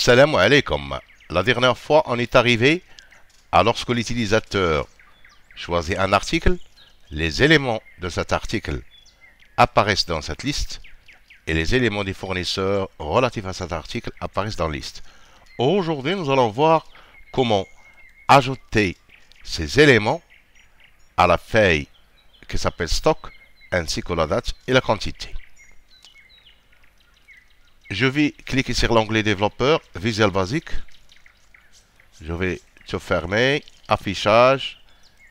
Salam alaikum. La dernière fois, on est arrivé à lorsque l'utilisateur choisit un article, les éléments de cet article apparaissent dans cette liste et les éléments des fournisseurs relatifs à cet article apparaissent dans la liste. Aujourd'hui, nous allons voir comment ajouter ces éléments à la feuille qui s'appelle stock ainsi que la date et la quantité. Je vais cliquer sur l'onglet développeur, Visual Basic. Je vais tout fermer, affichage,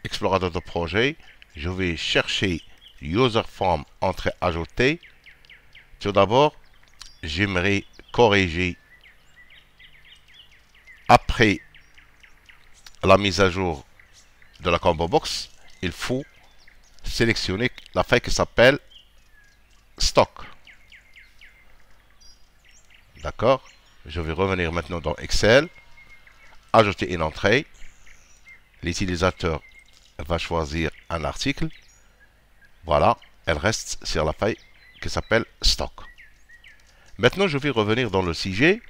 explorateur de projet. Je vais chercher User Form, entrée ajoutée. Tout d'abord, j'aimerais corriger après la mise à jour de la combo box. Il faut sélectionner la feuille qui s'appelle stock. D'accord? Je vais revenir maintenant dans Excel, ajouter une entrée. L'utilisateur va choisir un article. Voilà, elle reste sur la feuille qui s'appelle stock. Maintenant, je vais revenir dans le sujet.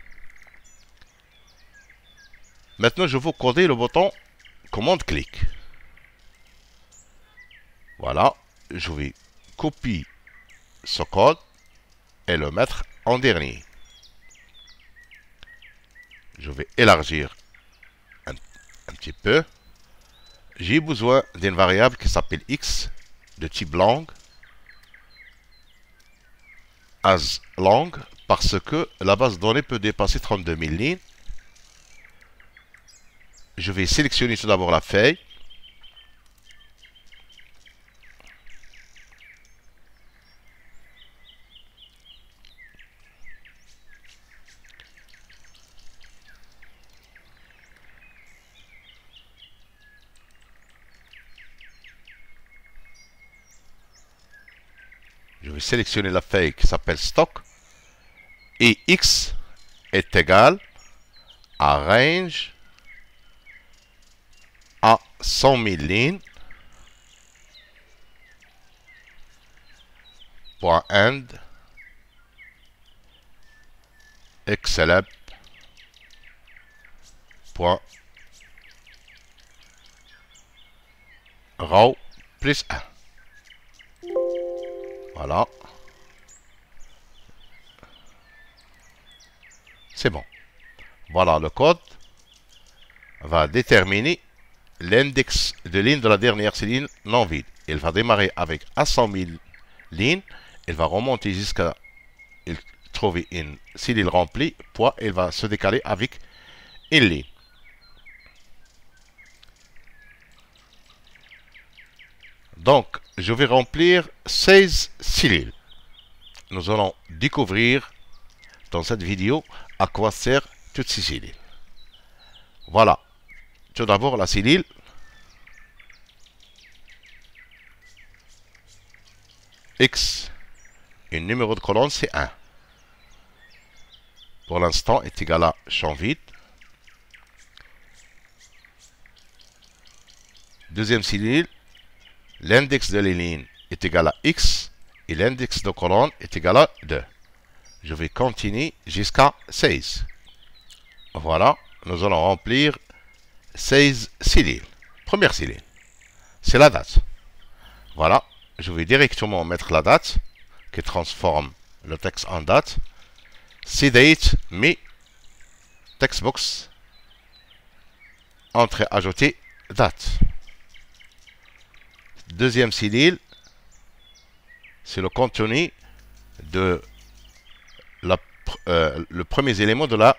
Maintenant, je vais coder le bouton commande-clic. Voilà, je vais copier ce code et le mettre en dernier. Je vais élargir un petit peu. J'ai besoin d'une variable qui s'appelle x de type long, as long, parce que la base de données peut dépasser 32 000 lignes. Je vais sélectionner tout d'abord la feuille. Je vais sélectionner la feuille qui s'appelle stock et x est égal à range à 100 000 lignes point end xlab point raw plus 1. Voilà. C'est bon. Voilà, le code va déterminer l'index de ligne de la dernière cellule non vide. Il va démarrer avec 100 000 lignes. Il va remonter jusqu'à trouver une cellule remplie. Puis il va se décaler avec une ligne. Donc, je vais remplir 16 cellules. Nous allons découvrir dans cette vidéo à quoi servent toutes ces cellules. Voilà. Tout d'abord, la cellule. X. Et le numéro de colonne, c'est 1. Pour l'instant, est égal à champ vide. Deuxième cellule. L'index de les lignes est égal à x et l'index de colonne est égal à 2. Je vais continuer jusqu'à 16. Voilà, nous allons remplir 16 cellules. Première cellule, c'est la date. Voilà, je vais directement mettre la date qui transforme le texte en date. CDate, mais textbox, entrée ajoutée, date. Deuxième cellule, c'est le contenu de le premier élément de la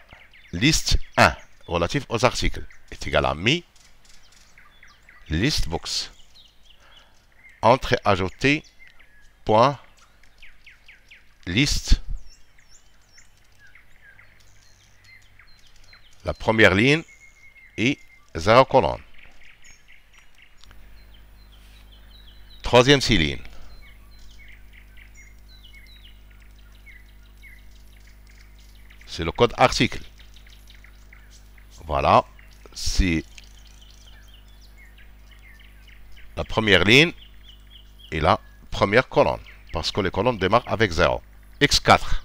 liste 1 relatif aux articles est égal à mi listbox entrée ajoutée point liste. La première ligne est 0 colonne. Troisième cellule. C'est le code article. Voilà. C'est la première ligne et la première colonne. Parce que les colonnes démarrent avec 0. X4.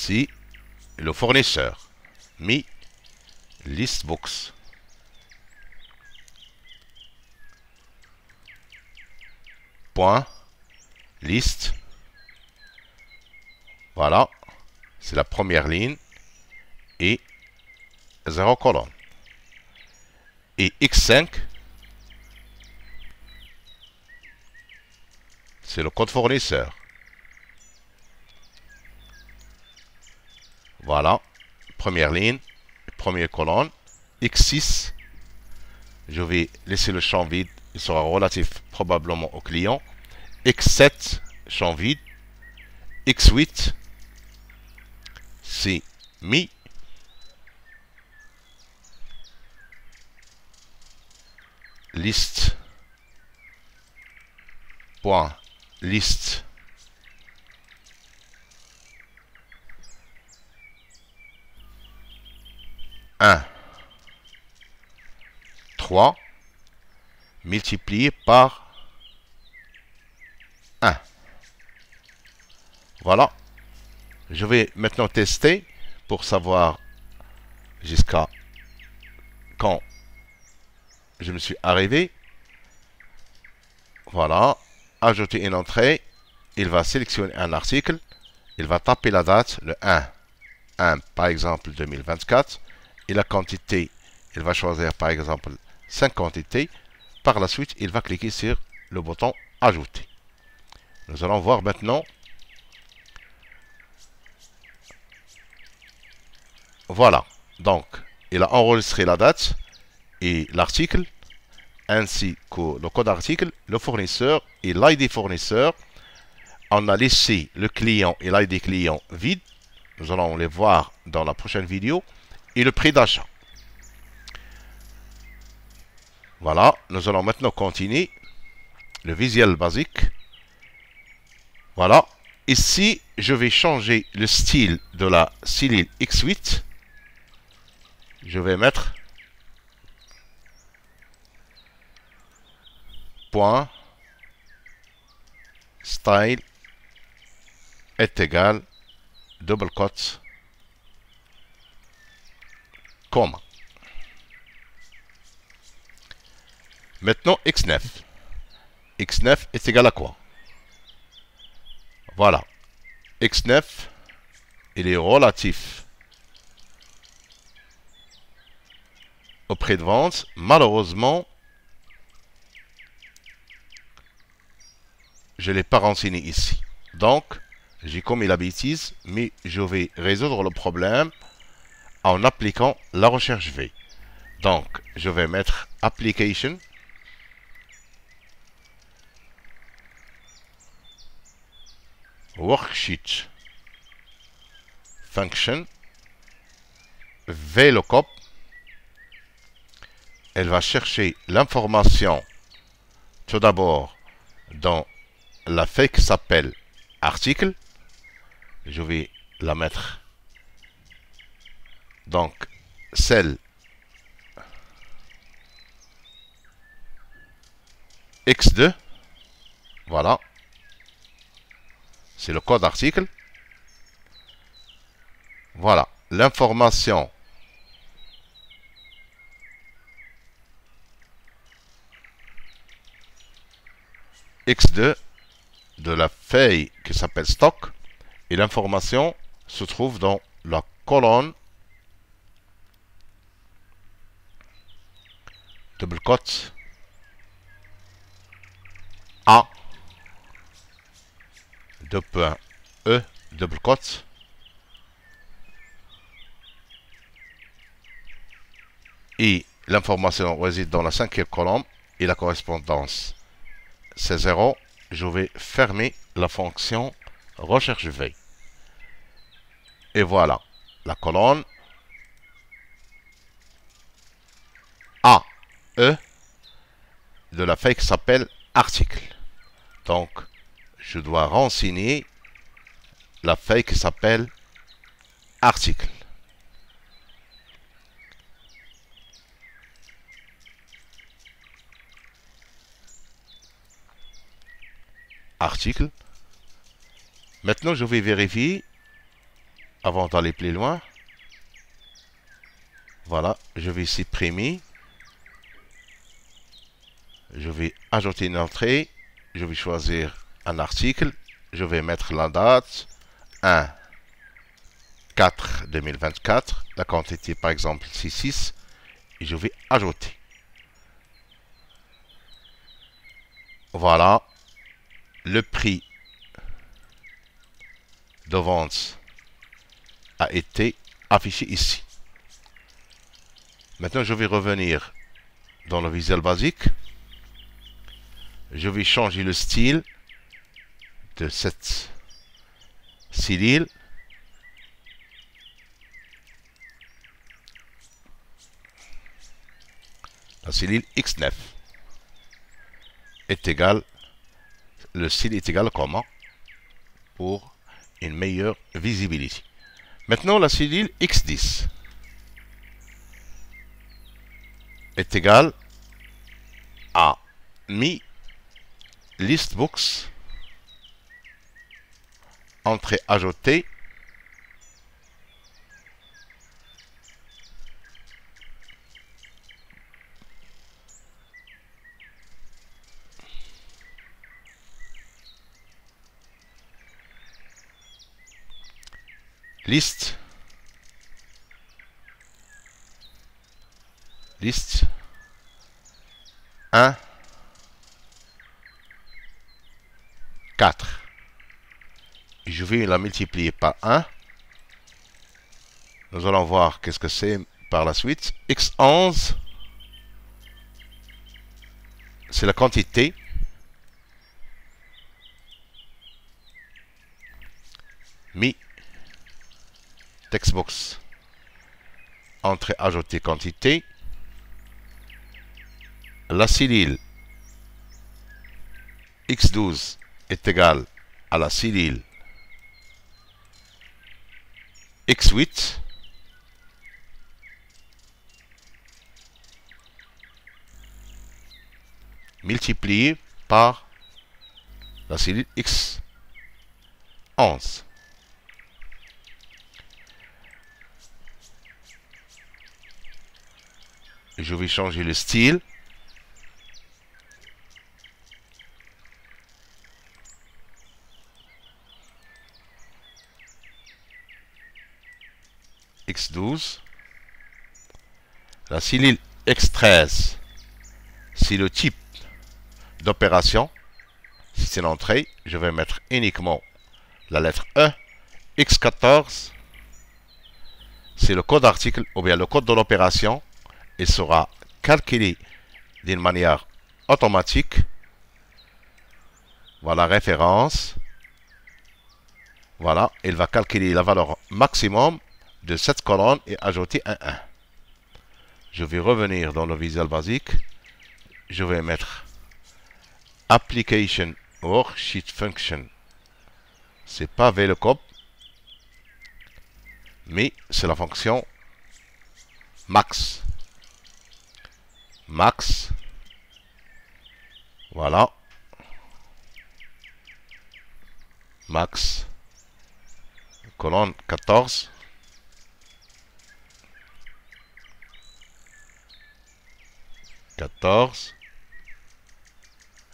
ici le fournisseur. Mi list books. Point list. Voilà, c'est la première ligne et 0 colonne. Et X5, c'est le code fournisseur. Voilà, première ligne, première colonne. X6, je vais laisser le champ vide, il sera relatif probablement au client. X7, champ vide. X8, c'est mi. List. Point. List. Un. 3 multiplié par 1. Voilà. Je vais maintenant tester pour savoir jusqu'à quand je me suis arrivé. Voilà. Ajouter une entrée. Il va sélectionner un article. Il va taper la date, le 1 par exemple 2024. Et la quantité, il va choisir par exemple 5 quantités. Par la suite, il va cliquer sur le bouton ajouter. Nous allons voir maintenant. Voilà. Donc, il a enregistré la date et l'article, ainsi que le code article, le fournisseur et l'ID fournisseur. On a laissé le client et l'ID client vide. Nous allons les voir dans la prochaine vidéo. Et le prix d'achat. Voilà. Nous allons maintenant continuer le visuel basique. Voilà. Ici, je vais changer le style de la cellule X8. Je vais mettre point style est égal double quote comma. Maintenant X9. X9 est égal à quoi? Voilà. X9, il est relatif au prix de vente. Malheureusement, je ne l'ai pas renseigné ici. Donc, j'ai commis la bêtise, mais je vais résoudre le problème en appliquant la recherche V. Donc, je vais mettre Application. Worksheet. Function. VLOOKUP. Elle va chercher l'information tout d'abord dans la feuille qui s'appelle article. Je vais la mettre donc celle X2. Voilà. C'est le code article. Voilà. L'information X2 de la feuille qui s'appelle stock. Et l'information se trouve dans la colonne double quote A 2.E double quote et l'information réside dans la 5e colonne et la correspondance c'est 0. Je vais fermer la fonction recherche V. Et voilà la colonne A, E de la feuille qui s'appelle article. Donc, je dois renseigner la feuille qui s'appelle article. Article. Maintenant, je vais vérifier avant d'aller plus loin, voilà, je vais supprimer. Je vais ajouter une entrée. Je vais choisir un article. Je vais mettre la date 1/4/2024. La quantité, par exemple, c'est 6. Et je vais ajouter. Voilà. Le prix de vente a été affiché ici. Maintenant, je vais revenir dans le Visual Basic. Je vais changer le style de cette cellule. La cellule X9 est égal, le style est égal à comment? Pour une meilleure visibilité. Maintenant, la cellule X10 est égal à mi listbooks, entrée ajoutée, liste 1 4. Je vais la multiplier par 1. Nous allons voir qu'est-ce que c'est par la suite. X11, c'est la quantité. Mi textbox, entrée ajoutée quantité. La cellule X12 est égale à la cellule X8 multiplié par la cellule X11. Je vais changer le style. X12. La cellule X13, c'est le type d'opération. Si c'est l'entrée, je vais mettre uniquement la lettre E. X14, c'est le code d'article ou bien le code de l'opération. Il sera calculé d'une manière automatique. Voilà, référence. Voilà, il va calculer la valeur maximum de cette colonne et ajouter un 1. Je vais revenir dans le Visual Basic. Je vais mettre Application Worksheet Function. C'est pas VLOOKUP, mais c'est la fonction max. Max. Voilà. Max. Colonne 14.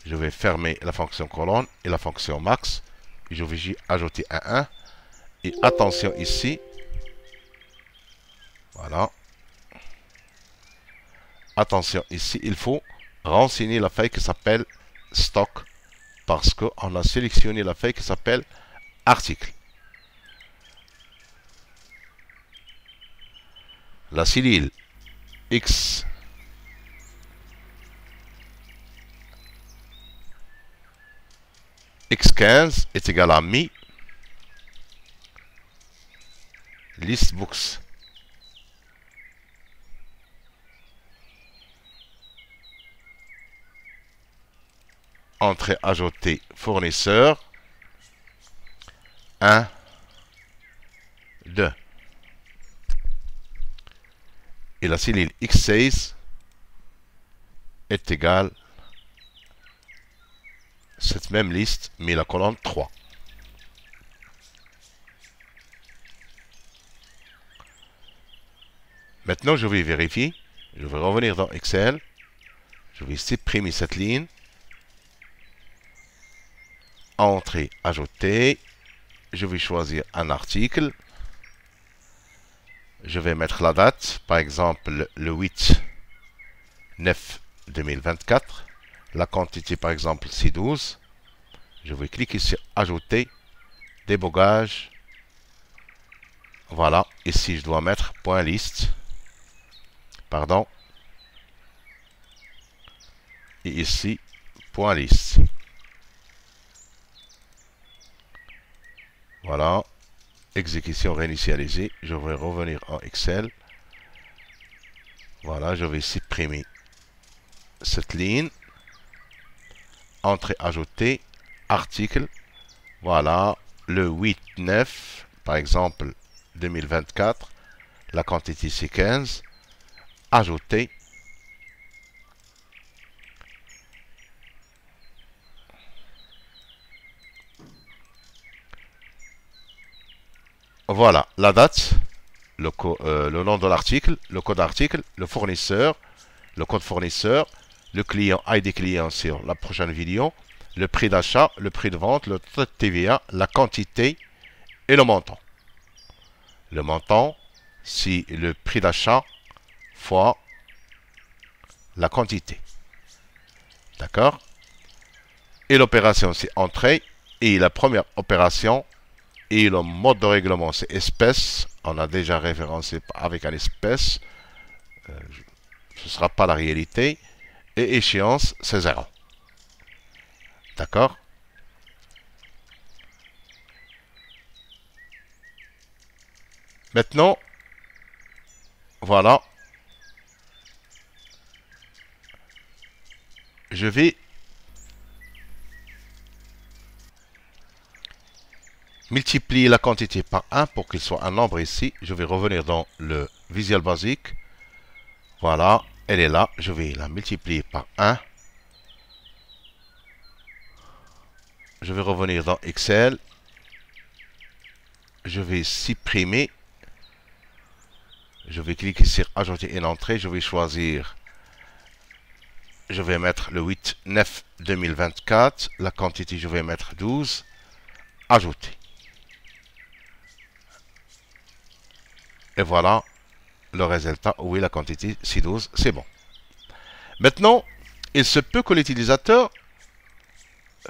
Je vais fermer la fonction colonne et la fonction max. Je vais y ajouter un 1. Et attention ici. Voilà. Attention ici, il faut renseigner la feuille qui s'appelle stock parce qu'on a sélectionné la feuille qui s'appelle article. La cellule X X15 est égal à mi listbooks entrée ajoutée fournisseur 1 2 et la cellule X16 est égale cette même liste mais la colonne 3. Maintenant, je vais vérifier. Je vais revenir dans Excel. Je vais supprimer cette ligne. Entrée, ajouter. Je vais choisir un article. Je vais mettre la date, par exemple le 8/9/2024. La quantité, par exemple, c'est 12. Je vais cliquer sur ajouter, débogage. Voilà, ici je dois mettre point liste. Pardon. Et ici, point liste. Voilà. Exécution réinitialisée. Je vais revenir en Excel. Voilà, je vais supprimer cette ligne. Entrée ajoutée. Article. Voilà. Le 8/9, par exemple, 2024. La quantité c'est 15. Ajouter. Voilà, la date, le nom de l'article, le code d'article, le fournisseur, le code fournisseur, le client, ID client sur la prochaine vidéo, le prix d'achat, le prix de vente, le taux de TVA, la quantité et le montant. Le montant, c'est le prix d'achat fois la quantité. D'accord? Et l'opération, c'est entrée. Et la première opération, et le mode de règlement, c'est espèce. On a déjà référencé avec un espèce. Ce ne sera pas la réalité. Et échéance, c'est 0. D'accord? Maintenant, voilà. Je vais multiplier la quantité par 1 pour qu'il soit un nombre ici. Je vais revenir dans le Visual Basic. Voilà, elle est là. Je vais la multiplier par 1. Je vais revenir dans Excel. Je vais supprimer. Je vais cliquer sur ajouter une entrée. Je vais choisir. Je vais mettre le 8/9/2024. La quantité, je vais mettre 12. Ajouter. Et voilà le résultat. Oui, la quantité, c'est 12. C'est bon. Maintenant, il se peut que l'utilisateur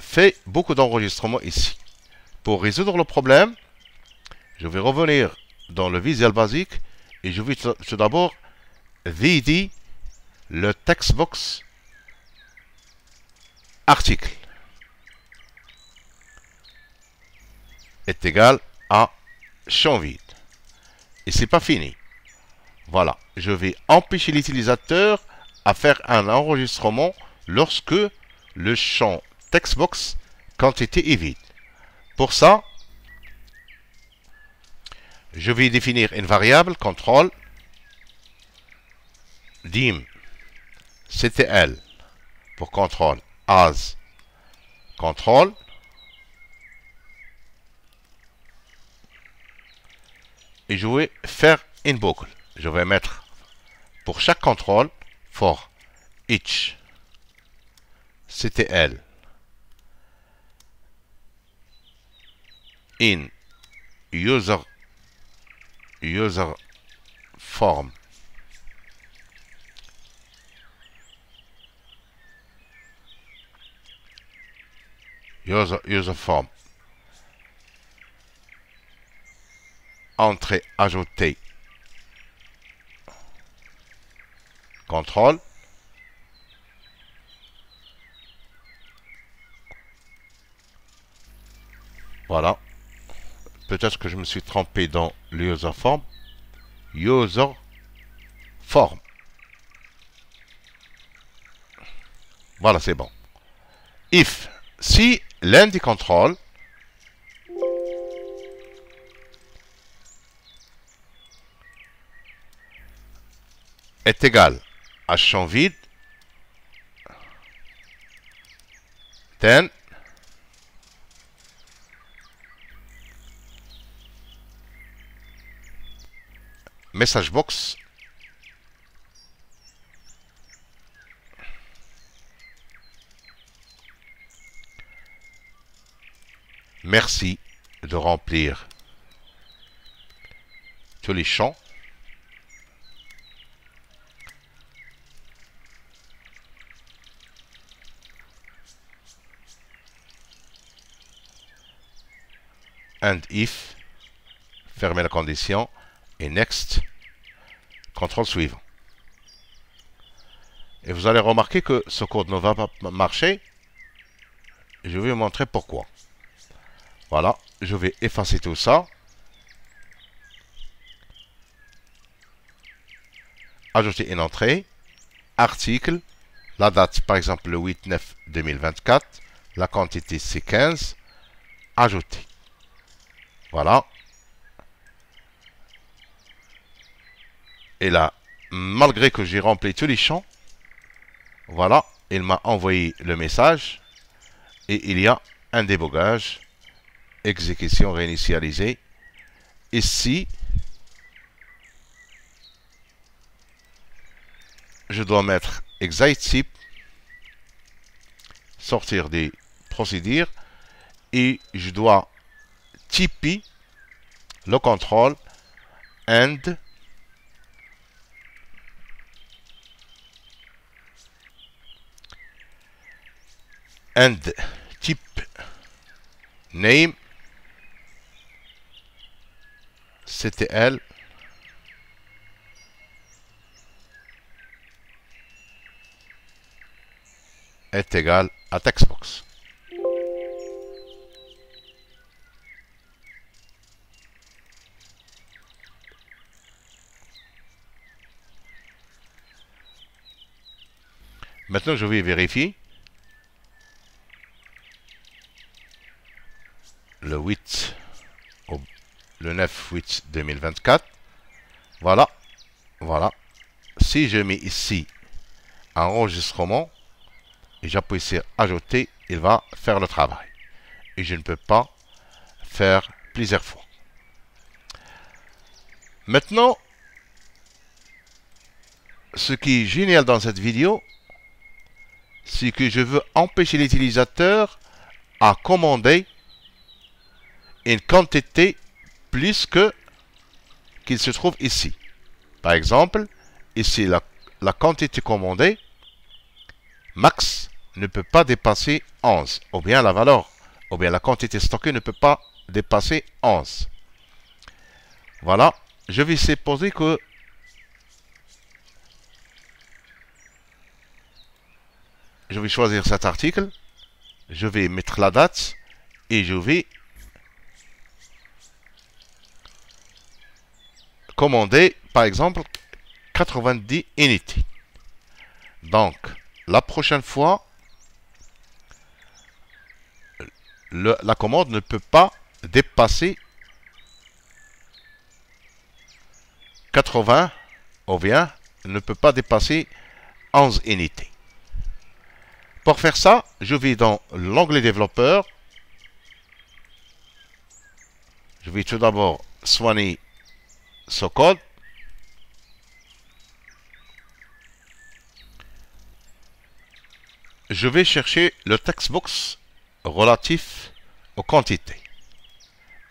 fait beaucoup d'enregistrements ici. Pour résoudre le problème, je vais revenir dans le Visual Basic et je vais tout d'abord vider le textbox article est égal à champ vide. Et c'est pas fini. Voilà, je vais empêcher l'utilisateur à faire un enregistrement lorsque le champ textbox quantité est vide. Pour ça, je vais définir une variable contrôle dim ctl pour contrôle as contrôle et je vais faire une boucle. Je vais mettre pour chaque contrôle for each ctl in user form user form entrée ajoutée contrôle voilà. Peut-être que je me suis trompé dans le user form. User form. Voilà, c'est bon. If, si l'un des contrôles est égal à champ vide, then message box merci de remplir tous les champs. And if, fermez la condition, et next, contrôle suivant. Et vous allez remarquer que ce code ne va pas marcher. Je vais vous montrer pourquoi. Voilà, je vais effacer tout ça. Ajouter une entrée, article, la date par exemple le 8/9/2024, la quantité c'est 15, ajouter. Voilà. Et là, malgré que j'ai rempli tous les champs, voilà, il m'a envoyé le message et il y a un débogage, exécution réinitialisée. Ici, je dois mettre exit type, sortir des procédures et je dois typer le contrôle and type name CTL est égal à textbox. Maintenant, je vais vérifier. Le 9/8/2024. Voilà. Voilà. Si je mets ici enregistrement et j'appuie sur ajouter, il va faire le travail. Et je ne peux pas faire plusieurs fois. Maintenant, ce qui est génial dans cette vidéo, c'est que je veux empêcher l'utilisateur à commander une quantité plus que qu'il se trouve ici. Par exemple, ici la quantité commandée max ne peut pas dépasser 11, ou bien la valeur, ou bien la quantité stockée ne peut pas dépasser 11. Voilà, je vais supposer que je vais choisir cet article, je vais mettre la date et je vais commander par exemple 90 unités. Donc la prochaine fois la commande ne peut pas dépasser 80 ou bien ne peut pas dépasser 11 unités. Pour faire ça, je vais dans l'onglet développeur. Je vais tout d'abord soigner ce code. Je vais chercher le textbox relatif aux quantités.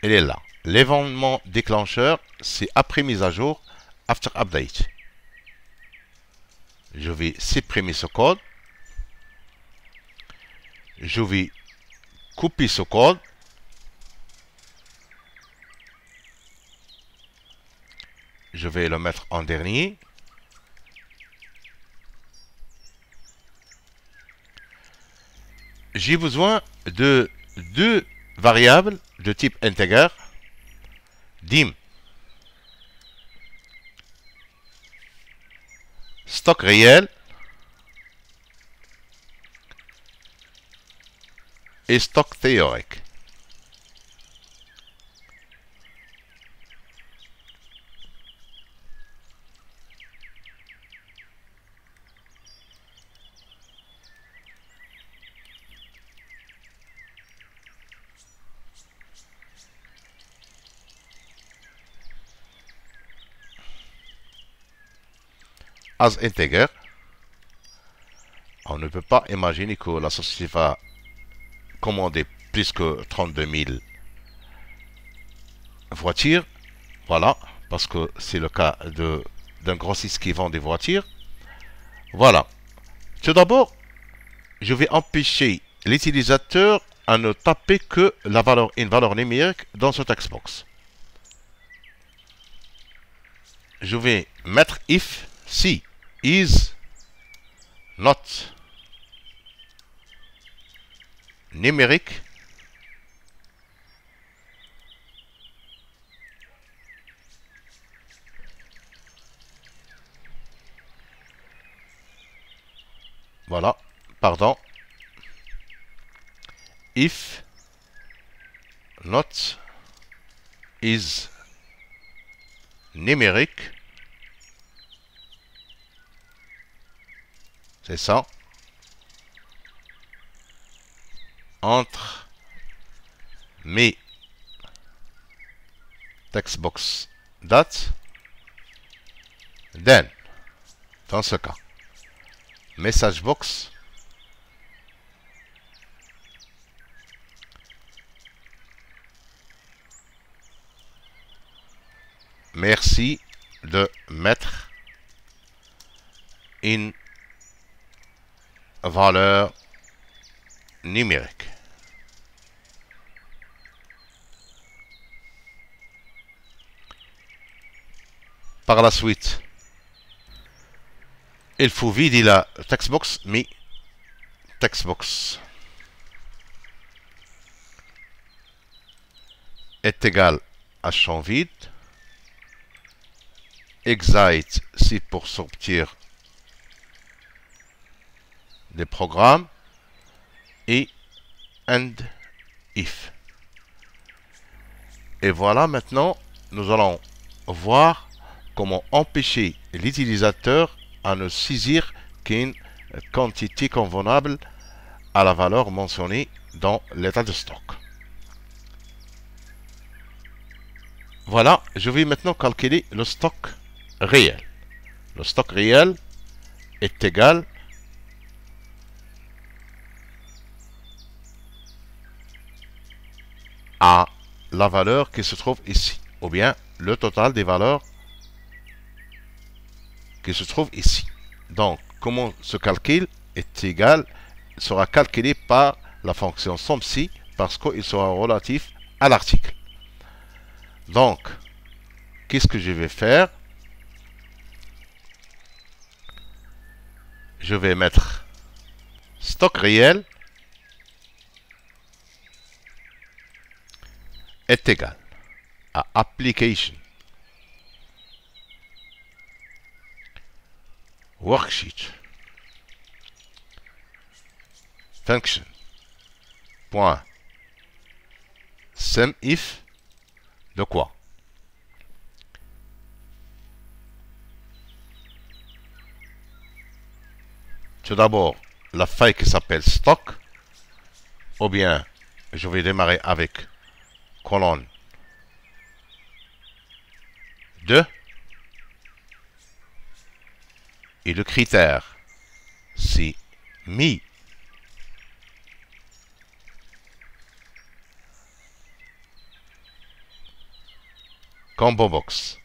Il est là. L'événement déclencheur, c'est après mise à jour, after update. Je vais supprimer ce code. Je vais copier ce code. Je vais le mettre en dernier. J'ai besoin de deux variables de type integer. Dim. Stock réel. Et stock théorique. As integer, on ne peut pas imaginer que la société va commander plus que 32 000 voiture. Voilà, parce que c'est le cas d'un grossiste qui vend des voitures. Voilà. Tout d'abord, je vais empêcher l'utilisateur à ne taper que une valeur numérique dans ce textbox. Je vais mettre if si is not numérique voilà, pardon, if not is numérique, c'est ça, entre mes textbox date, then, dans ce cas, message box, merci de mettre une valeur numérique. Par la suite, il faut vider la textbox, mais textbox est égal à champ vide. Exit, c'est pour sortir des programmes. Et end if. Et voilà, maintenant, nous allons voir comment empêcher l'utilisateur à ne saisir qu'une quantité convenable à la valeur mentionnée dans l'état de stock. Voilà, je vais maintenant calculer le stock réel. Le stock réel est égal à la valeur qui se trouve ici, ou bien le total des valeurs qui se trouve ici. Donc, comment ce calcul est égal, sera calculé par la fonction SUMC parce qu'il sera relatif à l'article. Donc, qu'est-ce que je vais faire? Je vais mettre stock réel est égal à application worksheet function point SUMIF de quoi? Tout d'abord, la feuille qui s'appelle stock, ou bien je vais démarrer avec colonne 2 et le critère c'est mi combo box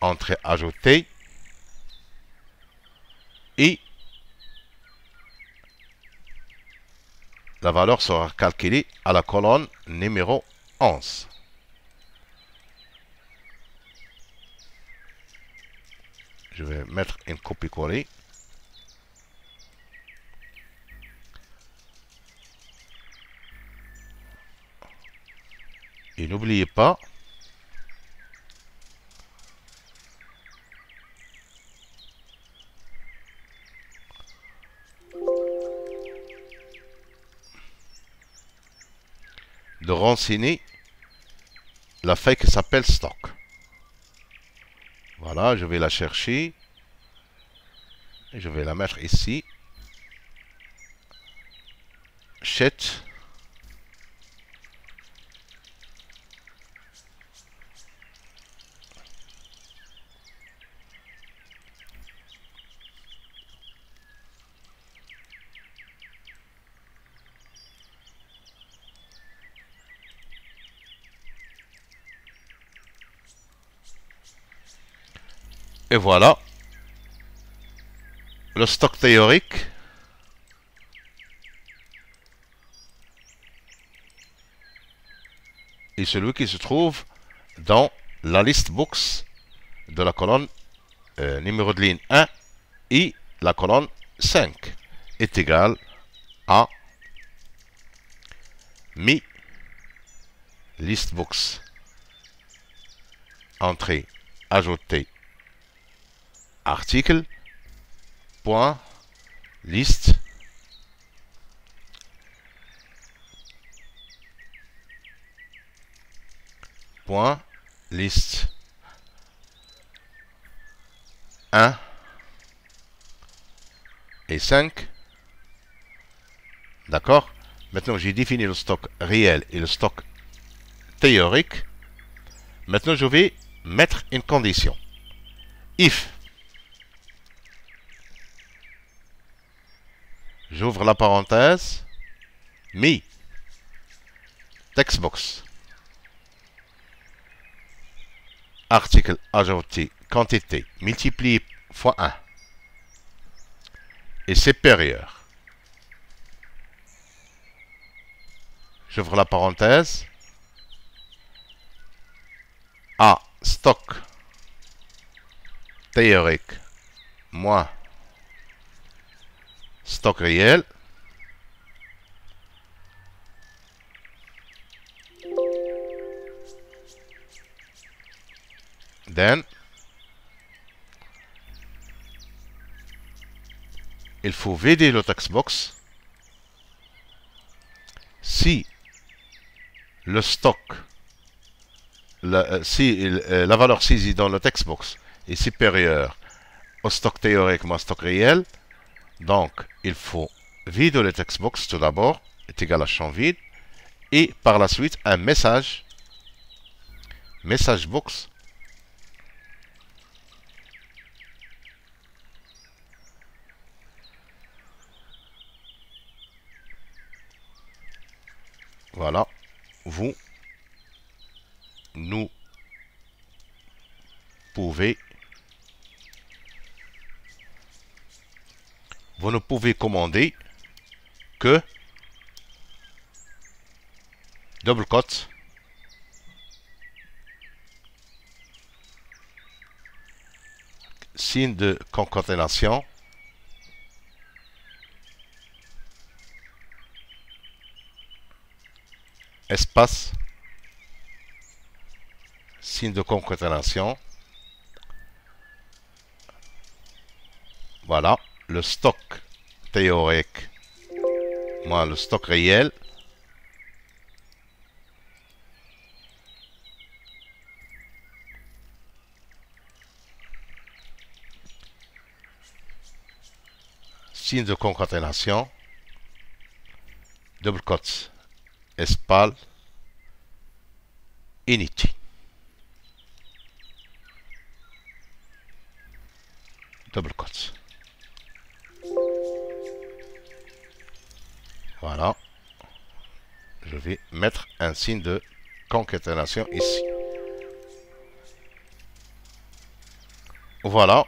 entrée ajoutée et la valeur sera calculée à la colonne numéro 11. Je vais mettre une copie-coller. Et n'oubliez pas de renseigner la feuille qui s'appelle stock. Voilà, je vais la chercher. Et je vais la mettre ici. Sheet. Et voilà le stock théorique est celui qui se trouve dans la liste books de la colonne numéro de ligne 1 et la colonne 5 est égal à mi list books entrée ajouter article point liste point liste 1 et 5. D'accord? Maintenant, j'ai défini le stock réel et le stock théorique. Maintenant, je vais mettre une condition. If, j'ouvre la parenthèse, mi, textbox, article ajouté, quantité, multiplié fois 1, et supérieur. J'ouvre la parenthèse, à stock théorique moins stock réel, then il faut vider le textbox si le stock, si la valeur saisie dans le textbox est supérieure au stock théorique moins stock réel. Donc il faut vider le textbox tout d'abord, est égal à champ vide, et par la suite un message box voilà, vous ne pouvez commander que double quote signe de concaténation espace signe de concaténation. Voilà le stock théorique moins le stock réel signe de concaténation double quote espace init double quote. Voilà, je vais mettre un signe de concaténation ici. Voilà,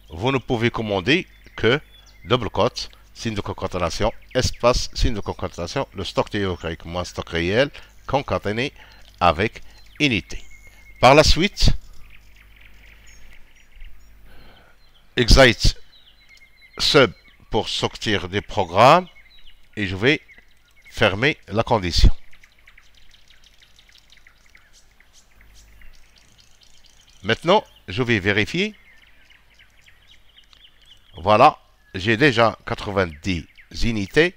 vous ne pouvez commander que double quote, signe de concaténation, espace, signe de concaténation, le stock théorique moins stock réel, concaténé avec unité. Par la suite, exit sub pour sortir des programmes et je vais fermer la condition. Maintenant, je vais vérifier. Voilà, j'ai déjà 90 unités.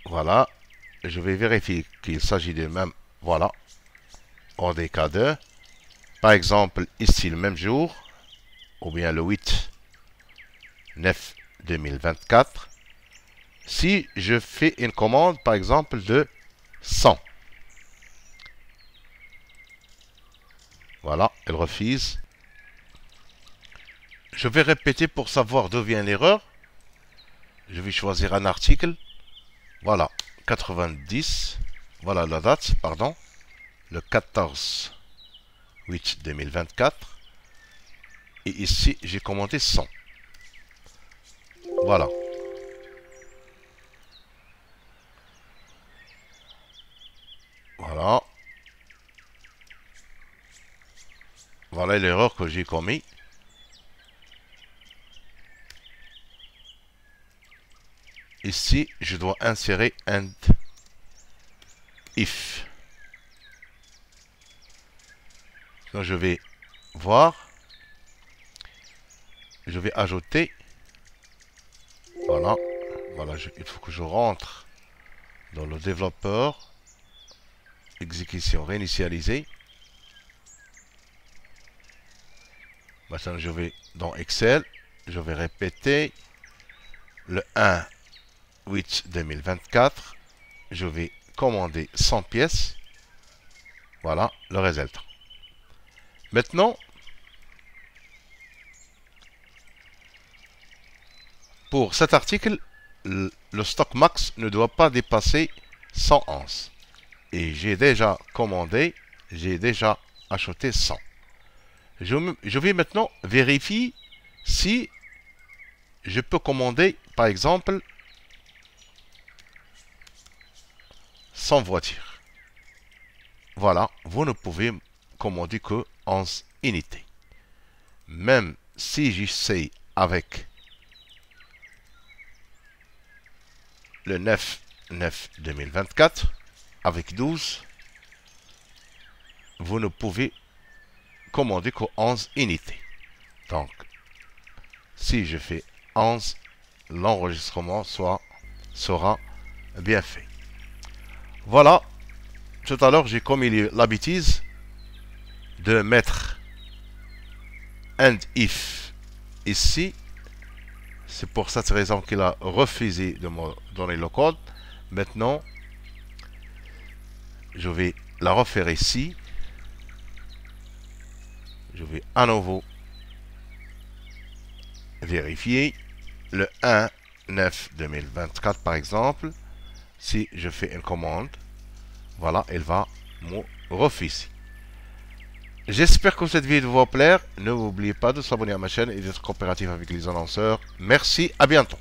Voilà, je vais vérifier qu'il s'agit du même. Voilà, ODK2. Par exemple, ici le même jour, ou bien le 8/9/2024. Si je fais une commande, par exemple, de 100. Voilà, elle refuse. Je vais répéter pour savoir d'où vient l'erreur. Je vais choisir un article. Voilà, 90. Voilà la date, pardon. Le 14 8 2024. Et ici, j'ai commandé 100. Voilà. Voilà. Voilà l'erreur que j'ai commis. Ici, je dois insérer and if. Donc, je vais voir. Je vais ajouter. Voilà. Voilà, il faut que je rentre dans le développeur. Exécution réinitialisée. Maintenant, je vais dans Excel. Je vais répéter le 1 8 2024. Je vais commander 100 pièces. Voilà le résultat. Maintenant, pour cet article, le stock max ne doit pas dépasser 111. Et j'ai déjà commandé, j'ai déjà acheté 100. Je vais maintenant vérifier si je peux commander, par exemple, 100 voitures. Voilà, vous ne pouvez commander que 11 unités. Même si j'essaie avec le 9 2024, avec 12, vous ne pouvez commander que 11 unités. Donc, si je fais 11, l'enregistrement sera bien fait. Voilà. Tout à l'heure, j'ai commis la bêtise de mettre and if ici. C'est pour cette raison qu'il a refusé de me donner le code. Maintenant, je vais la refaire ici. Je vais à nouveau vérifier le 1/9 2024 par exemple. Si je fais une commande, voilà, elle va me refuser. J'espère que cette vidéo va vous plaire. Ne oubliez pas de s'abonner à ma chaîne et d'être coopératif avec les annonceurs. Merci, à bientôt.